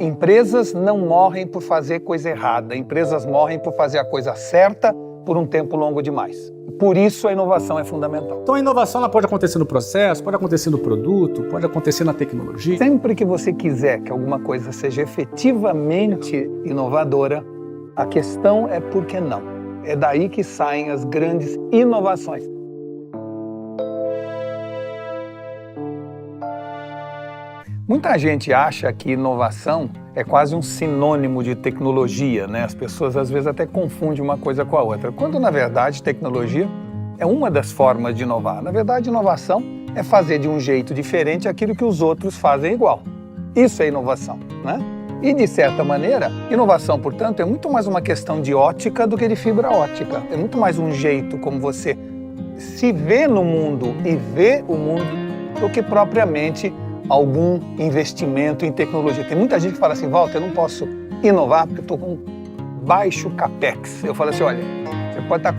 Empresas não morrem por fazer coisa errada, empresas morrem por fazer a coisa certa por um tempo longo demais. Por isso a inovação é fundamental. Então a inovação ela pode acontecer no processo, pode acontecer no produto, pode acontecer na tecnologia. Sempre que você quiser que alguma coisa seja efetivamente inovadora, a questão é por que não. É daí que saem as grandes inovações. Muita gente acha que inovação é quase um sinônimo de tecnologia, né? As pessoas às vezes até confundem uma coisa com a outra, quando na verdade tecnologia é uma das formas de inovar. Na verdade, inovação é fazer de um jeito diferente aquilo que os outros fazem igual. Isso é inovação, né? E de certa maneira, inovação, portanto, é muito mais uma questão de ótica do que de fibra ótica. É muito mais um jeito como você se vê no mundo e vê o mundo do que propriamente algum investimento em tecnologia. Tem muita gente que fala assim, Walter, eu não posso inovar porque eu estou com baixo capex. Eu falo assim, olha, você pode estar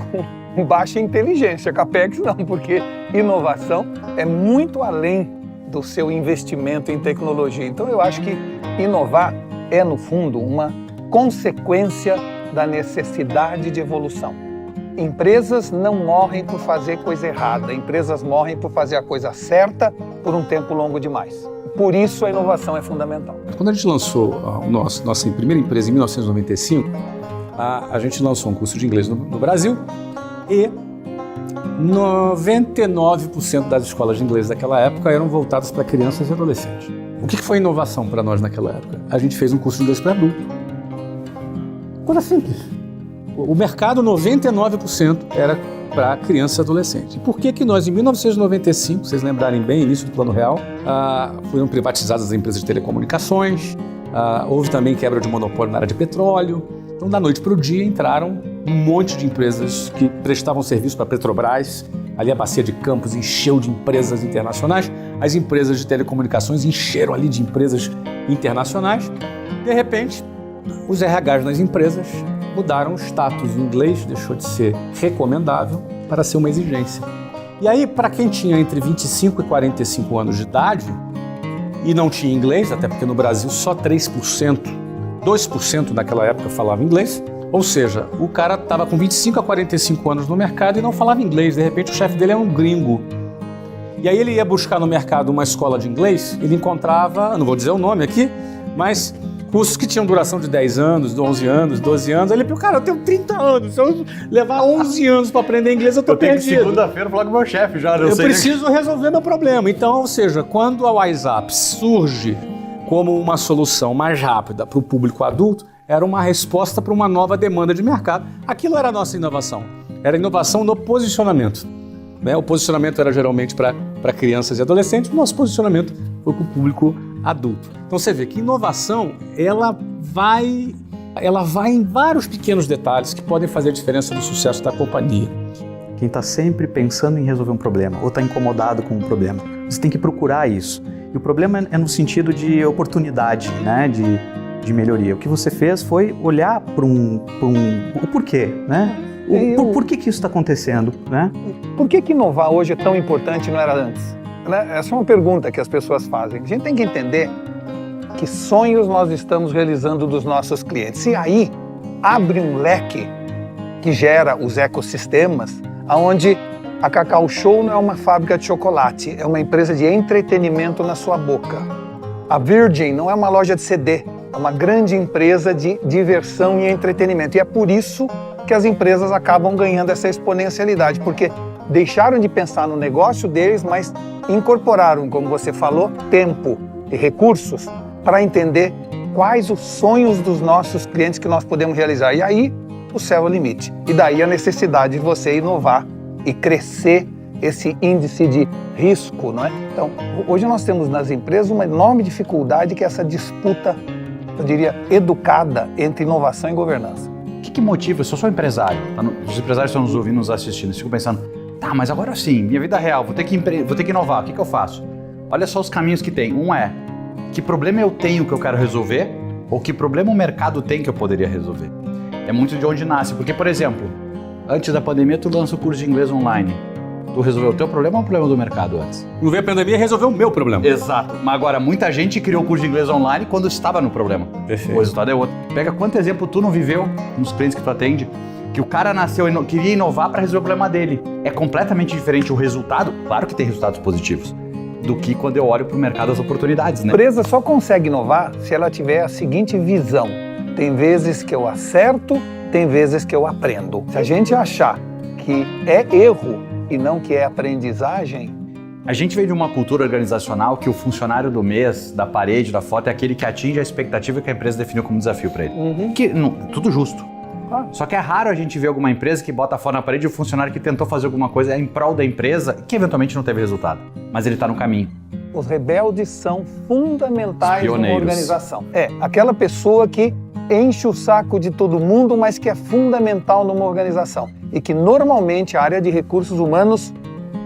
com baixa inteligência, capex não, porque inovação é muito além do seu investimento em tecnologia. Então eu acho que inovar é, no fundo, uma consequência da necessidade de evolução. Empresas não morrem por fazer coisa errada, empresas morrem por fazer a coisa certa por um tempo longo demais. Por isso a inovação é fundamental. Quando a gente lançou nossa primeira empresa em 1995, a gente lançou um curso de inglês no Brasil e 99% das escolas de inglês daquela época eram voltadas para crianças e adolescentes. O que foi inovação para nós naquela época? A gente fez um curso de inglês para adulto. Coisa simples. O mercado, 99% era para criança e adolescente. E por que nós, em 1995, vocês lembrarem bem, início do Plano Real, foram privatizadas as empresas de telecomunicações, houve também quebra de monopólio na área de petróleo. Então, da noite para o dia, entraram um monte de empresas que prestavam serviço para a Petrobras. Ali a bacia de Campos encheu de empresas internacionais. As empresas de telecomunicações encheram ali de empresas internacionais. De repente, os RHs nas empresas mudaram o status. O inglês deixou de ser recomendável para ser uma exigência. E aí, para quem tinha entre 25 e 45 anos de idade e não tinha inglês, até porque no Brasil só 3%, 2% naquela época falava inglês, ou seja, o cara estava com 25 a 45 anos no mercado e não falava inglês. De repente, o chefe dele era um gringo. E aí ele ia buscar no mercado uma escola de inglês, ele encontrava, não vou dizer o nome aqui, mas cursos que tinham duração de 10 anos, 11 anos, 12 anos. Aí ele falou, cara, eu tenho 30 anos, se eu levar 11 anos para aprender inglês, eu tô perdido. Eu tenho que segunda-feira falar com o meu chefe já. Eu preciso resolver meu problema. Então, ou seja, quando a WhatsApp surge como uma solução mais rápida para o público adulto, era uma resposta para uma nova demanda de mercado. Aquilo era a nossa inovação. Era inovação no posicionamento. O posicionamento era geralmente para crianças e adolescentes, o nosso posicionamento foi para o público adulto. Então você vê que inovação, ela vai em vários pequenos detalhes que podem fazer a diferença no sucesso da companhia. Quem está sempre pensando em resolver um problema ou está incomodado com um problema, você tem que procurar isso. E o problema é no sentido de oportunidade, né? de melhoria. O que você fez foi olhar para o porquê, né? Por que isso está acontecendo, né? Por que inovar hoje é tão importante e não era antes? Essa é uma pergunta que as pessoas fazem. A gente tem que entender que sonhos nós estamos realizando dos nossos clientes. E aí abre um leque que gera os ecossistemas, onde a Cacau Show não é uma fábrica de chocolate, é uma empresa de entretenimento na sua boca. A Virgin não é uma loja de CD, é uma grande empresa de diversão e entretenimento. E é por isso que as empresas acabam ganhando essa exponencialidade, porque deixaram de pensar no negócio deles, mas incorporaram, como você falou, tempo e recursos para entender quais os sonhos dos nossos clientes que nós podemos realizar. E aí o céu é o limite. E daí a necessidade de você inovar e crescer esse índice de risco, não é? Então, hoje nós temos nas empresas uma enorme dificuldade que é essa disputa, eu diria, educada entre inovação e governança. O que motiva? Eu sou empresário, os empresários estão nos ouvindo, nos assistindo, eles ficam pensando, tá, mas agora sim, minha vida real, vou ter que inovar, o que eu faço? Olha só os caminhos que tem. Um é, que problema eu tenho que eu quero resolver, ou que problema o mercado tem que eu poderia resolver. É muito de onde nasce, porque, por exemplo, antes da pandemia tu lança o curso de inglês online. Tu resolveu o teu problema ou o problema do mercado antes? Não veio a pandemia e resolveu o meu problema. Exato. Mas agora, muita gente criou o curso de inglês online quando estava no problema. Perfeito. O resultado é outro. Pega quanto exemplo tu não viveu nos clientes que tu atende, que o cara nasceu e queria inovar para resolver o problema dele. É completamente diferente o resultado, claro que tem resultados positivos, do que quando eu olho para o mercado das oportunidades, A né? empresa só consegue inovar se ela tiver a seguinte visão. Tem vezes que eu acerto, tem vezes que eu aprendo. Se a gente achar que é erro e não que é aprendizagem, A gente veio de uma cultura organizacional que o funcionário do mês, da parede, da foto, é aquele que atinge a expectativa que a empresa definiu como desafio para ele. Tudo justo. Só que é raro a gente ver alguma empresa que bota a foto na parede e o funcionário que tentou fazer alguma coisa em prol da empresa que eventualmente não teve resultado. Mas ele está no caminho. os rebeldes são fundamentais numa Pioneiros. organização. É, aquela pessoa que enche o saco de todo mundo, mas que é fundamental numa organização. E que normalmente a área de recursos humanos,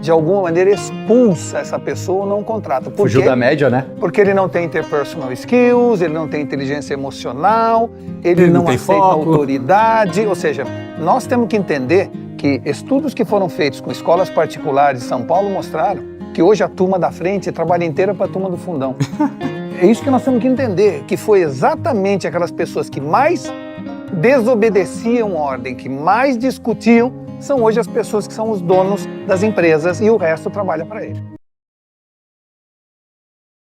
de alguma maneira, expulsa essa pessoa ou não contrata. Por Fugiu quê? da média, né? Porque ele não tem interpersonal skills, ele não tem inteligência emocional, ele não tem aceita foco. autoridade. Ou seja, nós temos que entender que estudos que foram feitos com escolas particulares de São Paulo mostraram que hoje a turma da frente trabalha inteira para a turma do fundão. É isso que nós temos que entender, que foi exatamente aquelas pessoas que mais desobedeciam ordem, que mais discutiam, são hoje as pessoas que são os donos das empresas e o resto trabalha para ele.